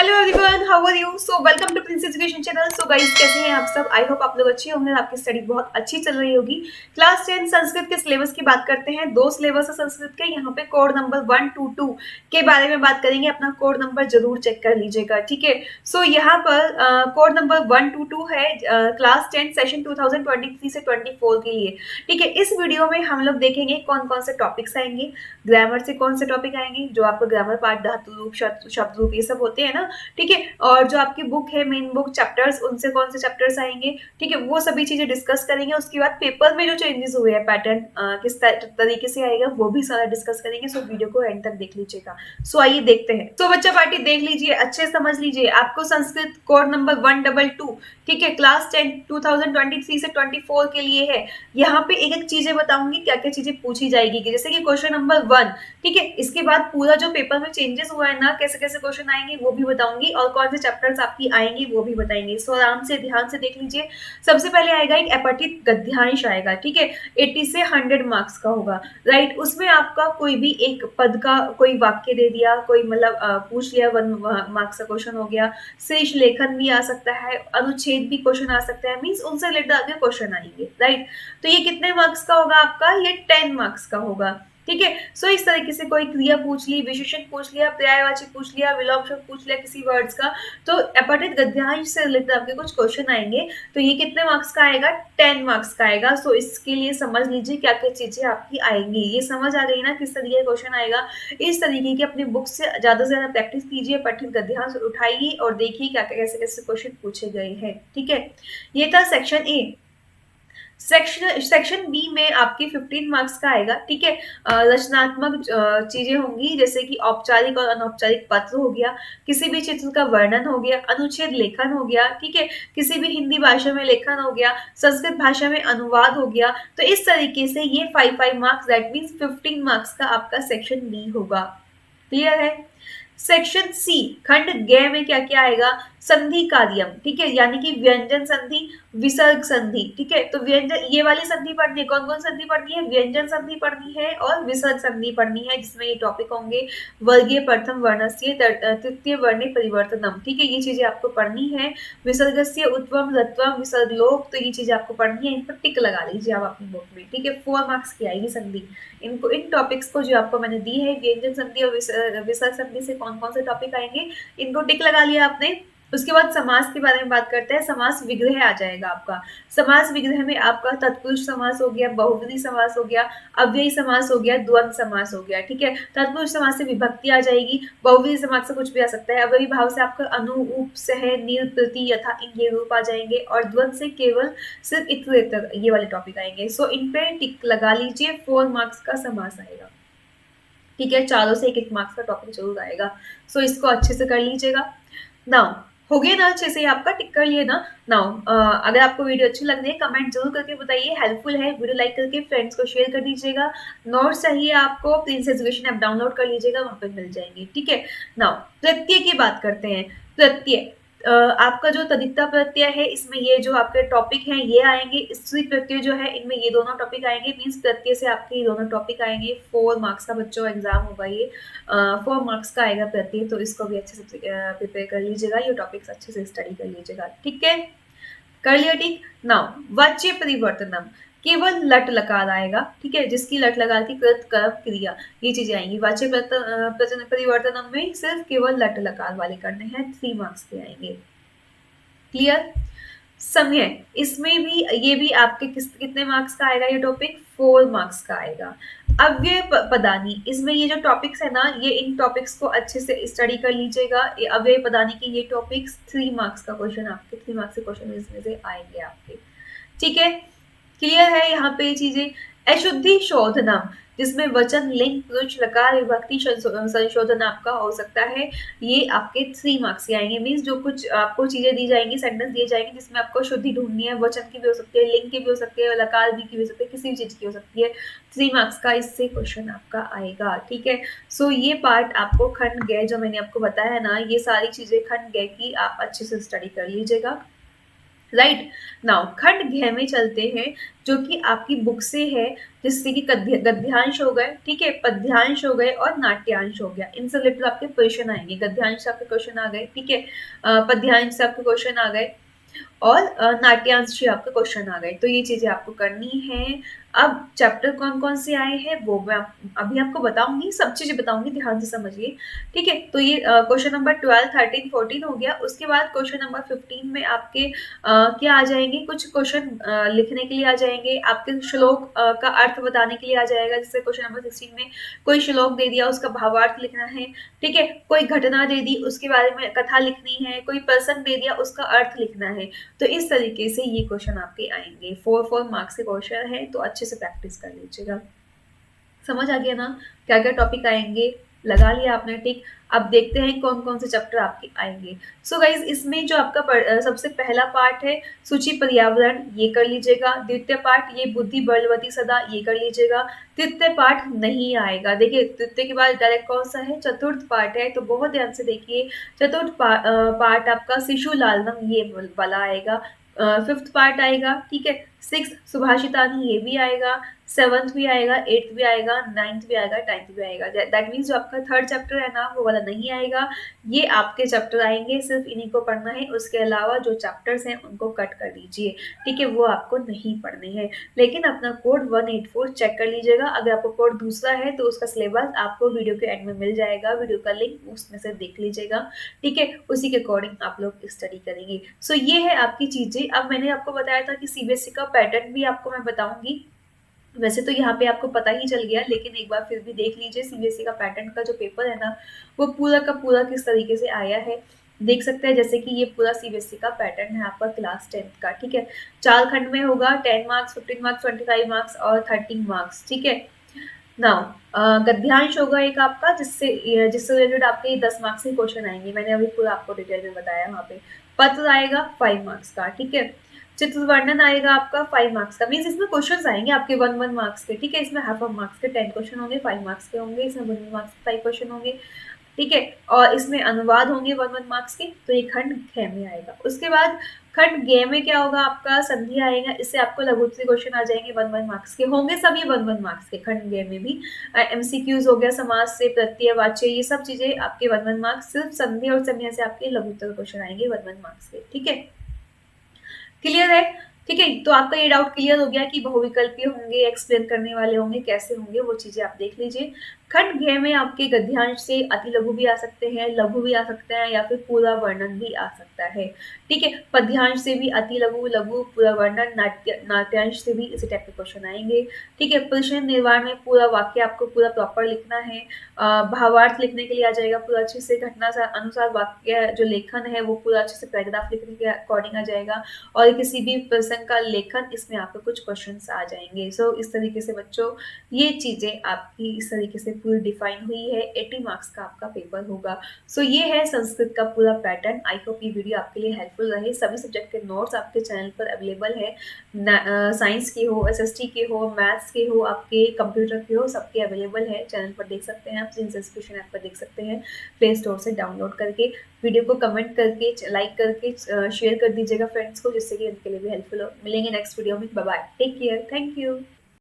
Hello everyone, how are you? So welcome to Prince education channel. So guys, कैसे हैं आप सब? I hope आप लोग अच्छे होंगे, आपकी स्टडी बहुत अच्छी चल रही होगी। क्लास 10 संस्कृत के सिलेबस की बात करते हैं। दो सिलेबस है संस्कृत के। यहाँ पे कोड नंबर 122 के बारे में बात करेंगे। अपना कोड नंबर जरूर चेक कर लीजिएगा, ठीक है। सो यहाँ पर कोड नंबर 122 है क्लास 10 सेशन 2023 से 24 के लिए, ठीक है। इस वीडियो में हम लोग देखेंगे कौन कौन से टॉपिक्स आएंगे, ग्रामर से कौन से टॉपिक आएंगे, जो आपको ग्रामर पार्ट, धातु रूप, शब्द रूप, ये सब होते हैं ना, ठीक है। और जो आपकी बुक है मेन बुक चैप्टर्स, उनसे कौन से चैप्टर्स आएंगे, ठीक है, वो सभी चीजें डिस्कस करेंगे। उसके बाद पेपर में जो चेंजेस हुए हैं, पैटर्न किस तरीके से आएगा, वो भी सारा डिस्कस करेंगे। सो वीडियो को एंड तक देख लीजिएगा। सो आइए देखते हैं। तो बच्चा पार्टी देख लीजिए, अच्छे समझ लीजिए। आपको संस्कृत कोड नंबर 122, ठीक है, क्लास 10 2023 से 24 के लिए है। यहाँ पे एक एक चीजें बताऊंगी, क्या क्या चीजें पूछी जाएगी। जैसे कि क्वेश्चन नंबर 1, ठीक है, इसके बाद पूरा जो पेपर में चेंजेस हुआ है ना, कैसे कैसे क्वेश्चन आएंगे वो भी बताऊंगी, और कौन से चैप्टर्स आपकी आएंगे वो भी बताएंगे। सो आराम से ध्यान से देख लीजिए। सबसे पहले आएगा एक अपठित गद्यांश आएगा, ठीक है, 80 से 100 मार्क्स का होगा, राइट। उसमें आपका कोई भी एक पद का कोई वाक्य दे दिया, कोई मतलब पूछ लिया, 1 मार्क्स का क्वेश्चन हो गया। शेष लेखन भी आ सकता है, अनुच्छेद भी क्वेश्चन आ सकता है, मीन्स उनसे रिलेटेड आगे क्वेश्चन आएंगे, राइट। तो ये कितने मार्क्स का होगा आपका? ये 10 मार्क्स का होगा, ठीक है। सो इस तरीके से कोई क्रिया पूछ ली, विशेषण पूछ लिया, पर्यायवाची पूछ लिया, विलोम शब्द पूछ लिया किसी वर्ड्स का, तो अपठित गद्यांश से रिलेटेड आपके कुछ क्वेश्चन आएंगे। तो ये कितने मार्क्स का आएगा? 10 मार्क्स का आएगा। सो इसके लिए समझ लीजिए क्या क्या चीजें आपकी आएंगी। ये समझ आ गई ना किस तरीके का क्वेश्चन आएगा। इस तरीके की अपनी बुक से ज्यादा से ज्यादा प्रैक्टिस कीजिए, पठित गद्यांश उठाइए और देखिए क्या क्या कैसे कैसे क्वेश्चन पूछे गए हैं, ठीक है। ये था सेक्शन ए। सेक्शन बी में आपके 15 मार्क्स का आएगा, ठीक है। रचनात्मक चीजें होंगी, जैसे कि औपचारिक और अनौपचारिक पत्र हो गया, किसी भी चित्र का वर्णन हो गया, अनुच्छेद लेखन हो गया, ठीक है, किसी भी हिंदी भाषा में लेखन हो गया, संस्कृत भाषा में अनुवाद हो गया। तो इस तरीके से ये 5 मार्क्स, दैट मीन्स 15 मार्क्स का आपका सेक्शन बी होगा। क्लियर है? सेक्शन सी खंड ग में क्या क्या आएगा? संधि कार्यम, ठीक है, यानी कि व्यंजन संधि, विसर्ग संधि, ठीक है। तो व्यंजन, ये वाली संधि पढ़नी है। कौन कौन संधि पढ़नी है? व्यंजन संधि पढ़नी है और विसर्ग संधि पढ़नी है, जिसमें ये टॉपिक होंगे वर्गीय प्रथम वर्णस्य तृतीय वर्णे परिवर्तनम, ठीक है, ये चीजें आपको पढ़नी है। विसर्गस्य उत्वम रत्वम विसर्गलोक, तो ये चीजें आपको पढ़नी है। इन पर टिक लगा लीजिए आप अपनी बुक में, ठीक है। 4 मार्क्स की आएगी संधि। इनको, इन टॉपिक्स को जो आपको मैंने दी है, व्यंजन संधि और विसर्ग संधि से कौन कौन से टॉपिक आएंगे, इनको टिक लगा लिया आपने। उसके बाद समास के बारे में बात करते हैं। समास विग्रह आ जाएगा आपका। समास विग्रह में आपका तत्पुरुष समास हो गया, बहुव्रीहि समास हो गया, अव्ययी समास हो गया, द्वंद्व समास हो गया, ठीक है। तत्पुरुष समास से विभक्ति आ जाएगी, बहुव्रीहि समास से कुछ भी आ सकता है, अव्ययी भाव से आपका अनु, उप, सह, निर, प्रति, यथा, इनके रूप आ जाएंगे, और द्वंद्व से केवल सिर्फ इतर, ये वाले टॉपिक आएंगे। सो इन पे टिक लगा लीजिए। 4 मार्क्स का समास आएगा, ठीक है। चारों से एक एक मार्क्स का टॉपिक जरूर आएगा। सो इसको अच्छे से कर लीजिएगा। नाउ हो गया ना? अच्छे से आपका टिक कर लिए ना? नाउ अगर आपको वीडियो अच्छी लग रही है, कमेंट जरूर करके बताइए, हेल्पफुल है। वीडियो लाइक करके फ्रेंड्स को शेयर कर दीजिएगा। नोट्स चाहिए आपको, प्रिंस एजुकेशन ऐप डाउनलोड कर लीजिएगा, वहां पे मिल जाएंगे, ठीक है। नाउ प्रत्यय की बात करते हैं। प्रत्यय, आपका जो तदिता प्रत्यय है, इसमें ये जो आपके टॉपिक हैं ये आएंगे। स्त्री प्रत्यय जो है, इनमें ये दोनों टॉपिक आएंगे, मीन्स प्रत्यय से आपके ये दोनों टॉपिक आएंगे। 4 मार्क्स का बच्चों एग्जाम होगा ये। 4 मार्क्स का आएगा प्रत्यय, तो इसको भी अच्छे से प्रिपेयर कर लीजिएगा। ये टॉपिक्स अच्छे से स्टडी कर लीजिएगा, ठीक है। कर लिया टिक? नाउ वाच्य परिवर्तनम, केवल लट लकार आएगा, ठीक है, जिसकी लट लकार की कृत कर्म क्रिया, ये चीजें आएंगी। वाच्य परिवर्तनम में सिर्फ केवल लट लकार वाले करने हैं, 3 मार्क्स के आएंगे। क्लियर? समय, इसमें भी ये भी आपके कितने मार्क्स का आएगा? ये टॉपिक 4 मार्क्स का आएगा। अव्यय पदानी, इसमें ये जो टॉपिक्स है ना, ये इन टॉपिक्स को अच्छे से स्टडी कर लीजिएगा। ये अव्यय पदानी की ये टॉपिक्स 3 मार्क्स का क्वेश्चन, आपके 3 मार्क्स के क्वेश्चन इसमें से आएंगे आपके, ठीक है। क्लियर है यहाँ पे ये चीजें? अशुद्धि शोधनम, जिसमें वचन, लिंग, पुरुष, लकार, विभक्ति संशोधन आपका हो सकता है, ये आपके 3 मार्क्स के आएंगे। मीन्स जो कुछ आपको चीजें दी जाएंगी, सेंटेंस दिए जाएंगे, जिसमें आपको शुद्धि ढूंढनी है, वचन की भी हो सकती है, लिंग की भी हो सकती है, लकार भी की भी हो सकती है, किसी भी चीज की हो सकती है। 3 मार्क्स का इससे क्वेश्चन आपका आएगा, ठीक है। सो ये पार्ट आपको खंड ग जो मैंने आपको बताया है ना, ये सारी चीजें खंड ग की आप अच्छे से स्टडी कर लीजिएगा। राइट नाउ खंड घ में चलते हैं, जो कि आपकी बुक से है, जिससे कि गद्यांश हो गए, ठीक है, पद्यांश हो गए और नाट्यांश हो गया। इन सब रिलेटेड आपके क्वेश्चन आएंगे। गद्यांश से आपके क्वेश्चन आ गए, ठीक है, पद्यांश से आपके क्वेश्चन आ गए और नाट्यांश से आपके क्वेश्चन आ गए। तो ये चीजें आपको करनी है। अब चैप्टर कौन कौन से आए हैं वो मैं अभी आपको बताऊंगी, सब चीजें बताऊंगी, ध्यान से समझिए, ठीक है। तो ये क्वेश्चन नंबर 12, 13, 14 हो गया। उसके बाद क्वेश्चन नंबर 15 में आपके क्या आ जाएंगे, कुछ क्वेश्चन लिखने के लिए आ जाएंगे, आपके श्लोक का अर्थ बताने के लिए आ जाएगा। जैसे क्वेश्चन नंबर 16 में कोई श्लोक दे दिया, उसका भावार्थ लिखना है, ठीक है, कोई घटना दे दी, उसके बारे में कथा लिखनी है, कोई पर्सन दे दिया, उसका अर्थ लिखना है। तो इस तरीके से ये क्वेश्चन आपके आएंगे। 4 मार्क्स के क्वेश्चन है, तो अच्छे से प्रैक्टिस कर लीजिएगा। समझ आ गया ना क्या क्या टॉपिक आएंगे, लगा लिया आपने टिक। अब देखते हैं कौन कौन से चैप्टर आपके आएंगे। सो गाइज इसमें जो आपका सबसे पहला पार्ट है सूची पर्यावरण, ये कर लीजिएगा। द्वितीय पार्ट ये बुद्धि बलवती सदा, ये कर लीजिएगा। तृतीय पार्ट नहीं आएगा। देखिए तृतीय के बाद डायरेक्ट कौन सा है, चतुर्थ पार्ट है, तो बहुत ध्यान से देखिए। चतुर्थ पार्ट आपका शिशु लालनम ये वाला आएगा। फिफ्थ पार्ट आएगा, ठीक है। सिक्स सुभाषितानी ये भी आएगा। सेवंथ भी आएगा, एट्थ भी आएगा, नाइन्थ भी आएगा, टेंथ भी आएगा। दैट मीन्स जो आपका थर्ड चैप्टर है ना वो वाला नहीं आएगा। ये आपके चैप्टर आएंगे, सिर्फ इन्हीं को पढ़ना है। उसके अलावा जो चैप्टर्स हैं उनको कट कर दीजिए, ठीक है, वो आपको नहीं पढ़ने हैं। लेकिन अपना कोड 184 चेक कर लीजिएगा। अगर आपको कोड दूसरा है तो उसका सिलेबस आपको वीडियो के एंड में मिल जाएगा, वीडियो का लिंक उसमें से देख लीजिएगा, ठीक है। उसी के अकॉर्डिंग आप लोग स्टडी करेंगे। सो ये है आपकी चीजें। अब मैंने आपको बताया था कि सीबीएसई का पैटर्न भी आपको मैं बताऊंगी। वैसे तो यहाँ पे आपको पता ही चल गया, लेकिन एक बार फिर भी देख लीजिए सीबीएसई का पैटर्न का जो पेपर है ना वो पूरा का पूरा किस तरीके से आया है। देख सकते हैं जैसे कि ये पूरा सीबीएसई का पैटर्न है आपका क्लास 10th का, ठीक है। 4 खंड में होगा, 10 मार्क्स, 15 मार्क्स, 25 मार्क्स और 13 मार्क्स, ठीक है। नाउ गद्यांश होगा एक आपका, जिससे जिससे रिलेटेड आपके 10 मार्क्स के क्वेश्चन आएंगे। मैंने अभी पूरा आपको डिटेल में बताया वहाँ पे। पत्र आएगा 5 मार्क्स का, ठीक है। चित्र वर्णन आएगा आपका 5 मार्क्स का। मीन्स इसमें क्वेश्चंस आएंगे आपके 1 मार्क्स के, ठीक है। इसमें हाफ ऑफ मार्क्स के 10 क्वेश्चन होंगे, 5 मार्क्स के होंगे। इसमें 1 मार्क्स के 5 क्वेश्चन होंगे, ठीक है। और इसमें अनुवाद होंगे 1 मार्क्स के। तो ये खंड ख में आएगा। उसके बाद खंड ग में क्या होगा आपका, संधि आएगा। इससे आपको लघु उत्तरीय क्वेश्चन आ जाएंगे, 1 मार्क्स के होंगे, सभी 1 मार्क्स के। खंड ग में भी एमसीक्यूज हो गया, समाज से, प्रत्यय, वाच्य, ये सब चीजें आपके 1 मार्क्स। सिर्फ संधि और समय से आपके लघु उत्तरीय क्वेश्चन आएंगे 1 मार्क्स के, ठीक है। क्लियर है, ठीक है। तो आपका ये डाउट क्लियर हो गया कि बहुविकल्पीय होंगे, एक्सप्लेन करने वाले होंगे, कैसे होंगे वो चीजें आप देख लीजिए। खंड घ में आपके गद्यांश से अति लघु भी आ सकते हैं, लघु भी आ सकते हैं, या फिर पूरा वर्णन भी आ सकता है, ठीक है। पद्यांश से भी अति लघु, लघु, पूरा वर्णन, नाट्यांश से भी इसी टाइप के क्वेश्चन आएंगे, ठीक है। प्रश्न निर्माण में पूरा वाक्य आपको पूरा प्रॉपर लिखना है। भावार्थ लिखने के लिए आ जाएगा पूरा अच्छे से। घटना अनुसार वाक्य जो लेखन है वो पूरा अच्छे से पैराग्राफ लिखने के अकॉर्डिंग आ जाएगा। और किसी भी पर्सन का लेखन, इसमें आपको कुछ क्वेश्चंस आ जाएंगे। सो इस तरीके से बच्चों ये चीजें आपकी इस तरीके से पूरी डिफाइन हुई है। 80 मार्क्स का आपका पेपर होगा। सो ये है संस्कृत का पूरा पैटर्न। आई होप ये वीडियो आपके लिए हेल्पफुल रहे। सभी सब्जेक्ट के नोट्स आपके चैनल पर अवेलेबल है। साइंस के हो, एसएसटी के हो, मैथ्स के हो, आपके कंप्यूटर के हो, सबके अवेलेबल है चैनल पर, देख सकते हैं आप। इंस्पिरेशन ऐप पर देख सकते हैं, प्ले स्टोर से डाउनलोड करके। वीडियो को कमेंट करके, लाइक करके, शेयर कर दीजिएगा फ्रेंड्स को, जिससे कि उनके लिए भी हेल्पफुल हो। मिलेंगे नेक्स्ट वीडियो में। Bye bye, take care, thank you.